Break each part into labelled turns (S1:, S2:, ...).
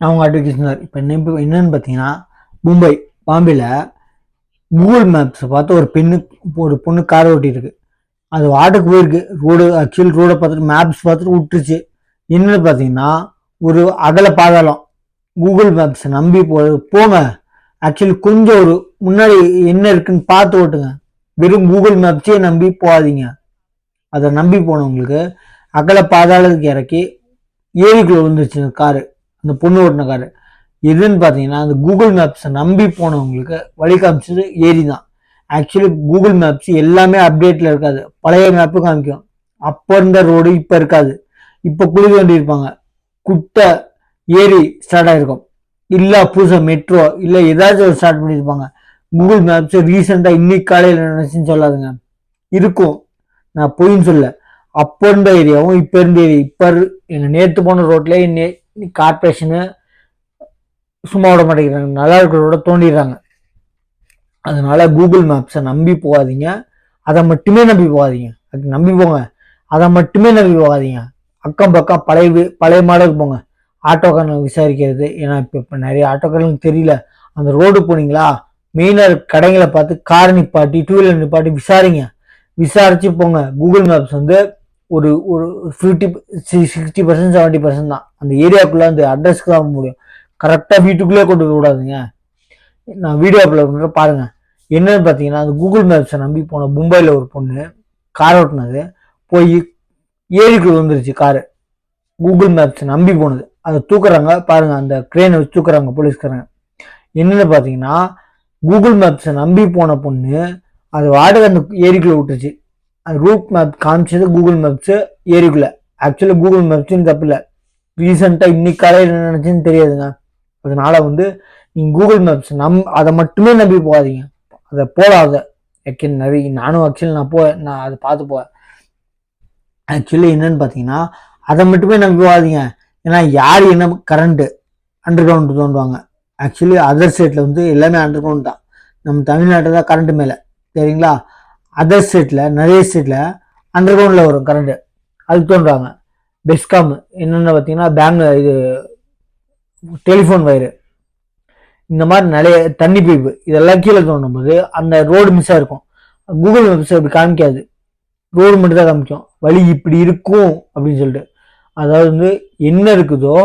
S1: நான் உங்கள் அட்வொகேட். இப்போ என்னன்னு பார்த்தீங்கன்னா, பாம்பேல கூகுள் மேப்ஸை பார்த்து ஒரு பொண்ணு கார் ஓட்டிருக்கு. அது வாட்டுக்கு போயிருக்கு. ரோடை பார்த்துட்டு மேப்ஸ் பார்த்துட்டு விட்டுருச்சு. என்னன்னு பார்த்தீங்கன்னா, ஒரு அகல பாதாளம். கூகுள் மேப்ஸை நம்பி போங்க. ஆக்சுவலி கொஞ்சம் ஒரு முன்னாடி என்ன இருக்குன்னு பார்த்து ஓட்டுங்க. வெறும் கூகுள் மேப்ஸே நம்பி போகாதீங்க. அதை நம்பி போனவங்களுக்கு அகல பாதாளத்துக்கு இறக்கி ஏரிக்குள்ள வந்துருச்சு காரு, அந்த பொண்ணு ஓட்டின காரு. எதுன்னு பார்த்தீங்கன்னா, அந்த கூகுள் மேப்ஸை நம்பி போனவங்களுக்கு வழி காமிச்சது ஏரி தான். ஆக்சுவலி கூகுள் மேப்ஸ் எல்லாமே அப்டேட்ல இருக்காது. பழைய மேப்பு காமிக்கும். அப்போ இருந்த ரோடு இப்போ இருக்காது. இப்போ குழி தோண்டி இருப்பாங்க. குட்டை ஏரி ஸ்டார்ட் ஆயிருக்கும். இல்லை புதுசாக மெட்ரோ இல்லை ஏதாச்சும் ஒரு ஸ்டார்ட் பண்ணியிருப்பாங்க. கூகுள் மேப்ஸ் ரீசெண்டாக இன்னைக்கு காலையில் நினைச்சுன்னு சொல்லாதுங்க. இருக்கும், நான் பொய்ன்னு சொல்ல. அப்போ இருந்த ஏரியாவும் இப்போ இருந்த ஏரியா இப்போ எங்கள் நேற்று போன ரோட்ல கார்பரேஷனு சும்மா விட மாட்டேங்கிறாங்க. நல்லா இருக்கிறோட தோண்டிடுறாங்க. அதனால கூகுள் மேப்ஸை நம்பி போகாதீங்க. அதை மட்டுமே நம்பி போகாதீங்க. அது நம்பி போங்க, அதை மட்டுமே நம்பி போகாதீங்க. அக்கம் பக்கம் பழைய மாடலுக்கு போங்க. ஆட்டோக்காரன் விசாரிக்கிறது. ஏன்னா இப்போ நிறைய ஆட்டோக்காரங்களுக்கு தெரியல. அந்த ரோடு போனீங்களா, மெயினாக கடைகளை பார்த்து கார் நிப்பாட்டி, டூ வீலர் நிப்பாட்டி விசாரிச்சு போங்க. கூகுள் மேப்ஸ் ஒரு ஒரு 60% 70% தான் அந்த ஏரியாக்குள்ள அந்த அட்ரஸ்க்கு தான் முடியும். கரெக்டாக வீட்டுக்குள்ளே கொண்டு போய் விடாதுங்க. நான் வீடியோக்குள்ள பாருங்க. என்னன்னு பார்த்தீங்கன்னா, அந்த கூகுள் மேப்ஸை நம்பி போன மும்பையில் ஒரு பொண்ணு கார் ஓட்டினது போய் ஏரிக்குள்ள வந்துருச்சு காரு. கூகுள் மேப்ஸை நம்பி போனது. அதை தூக்குறாங்க பாருங்க, அந்த கிரேனை வச்சு தூக்குறாங்க போலீஸ்காரங்க. என்னன்னு பார்த்தீங்கன்னா, கூகுள் மேப்ஸை நம்பி போன பொண்ணு அது வாடகை அந்த ஏரிக்குள்ள விட்டுருச்சு. அது ரூட் மேப் காமிச்சது கூகுள் மேப்ஸ் ஏரிக்குள்ள. ஆக்சுவலி கூகுள் மேப்ஸ்ன்னு தப்பு இல்லை. ரீசெண்டாக இன்னைக்கு காலையில் என்ன நினைச்சுன்னு தெரியாதுங்க. அதனால நீங்க கூகுள் மேப்ஸ் அதை மட்டுமே நம்பி போகாதீங்க. அதை போடாத. நிறைய நானும் ஆக்சுவலி நான் அதை பார்த்து போவேன். ஆக்சுவலி என்னன்னு பார்த்தீங்கன்னா, அதை மட்டுமே நம்பி போகாதீங்க. ஏன்னா யார் என்ன கரண்ட்டு அண்டர் கிரவுண்ட் தோண்டுவாங்க. ஆக்சுவலி அதர் ஸ்டேட்ல எல்லாமே அண்டர் கிரவுண்ட் தான். நம்ம தமிழ்நாட்டில் தான் கரண்ட் மேலே, சரிங்களா? அதர் ஸ்டேட்ல நிறைய ஸ்டேட்ல அண்டர் கிரவுண்ட்ல வரும் கரண்ட், அது தோன்றாங்க. பெஸ்காம் என்னென்னு பார்த்தீங்கன்னா, இது டெலிஃபோன் வயரு, இந்த மாதிரி நிறைய தண்ணி பைப்பு, இதெல்லாம் கீழே தோண்டும் போது அந்த ரோடு மிஸ் ஆயிருக்கும். கூகுள் மேப்ஸ் அப்படி காமிக்காது. ரோடு மட்டும் தான் காமிக்கும். வழி இப்படி இருக்கும் அப்படின்னு சொல்லிட்டு. அதாவது என்ன இருக்குதோ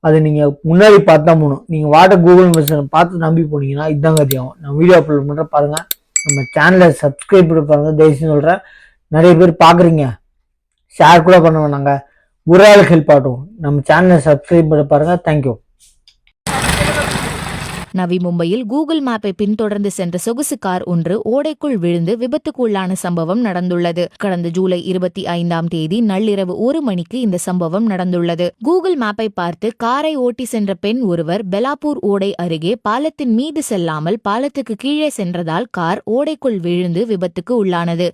S1: அதை நீங்க முன்னாடி பார்த்தா போகணும். நீங்க கூகுள் மேப்ஸ் பார்த்து நம்பி போனீங்கன்னா இதுதான் கத்தியாகும். நான் வீடியோ அப்லோட் பண்ற பாருங்க. நம்ம சேனலை சப்ஸ்கிரைப் பண்ணி பாருங்க, தயவுசெய்து சொல்றேன். நிறைய பேர் பாக்குறீங்க, ஷேர் கூட பண்ண வேணாங்க. ஒரு ஆளுக்கு ஹெல்ப் ஆகட்டும். நம்ம சேனலை சப்ஸ்கிரைப் பண்ணி பாருங்க. தேங்க்யூ.
S2: நவி மும்பையில் கூகுள் மேப்பை பின்தொடர்ந்து சென்ற சொகுசு கார் ஒன்று ஓடைக்குள் விழுந்து விபத்துக்குள்ளான சம்பவம் நடந்துள்ளது. கடந்த ஜூலை 25 நள்ளிரவு 1 மணிக்கு இந்த சம்பவம் நடந்துள்ளது. கூகுள் மேப்பை பார்த்து காரை ஓட்டி சென்ற பெண் ஒருவர் பெலாப்பூர் ஓடை அருகே பாலத்தின் மீது செல்லாமல் பாலத்துக்கு கீழே சென்றதால் கார் ஓடைக்குள் விழுந்து விபத்துக்கு உள்ளானது.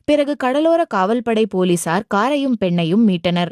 S2: பிறகு கடலோர காவல்படை போலீசார் காரையும் பெண்ணையும் மீட்டனர்.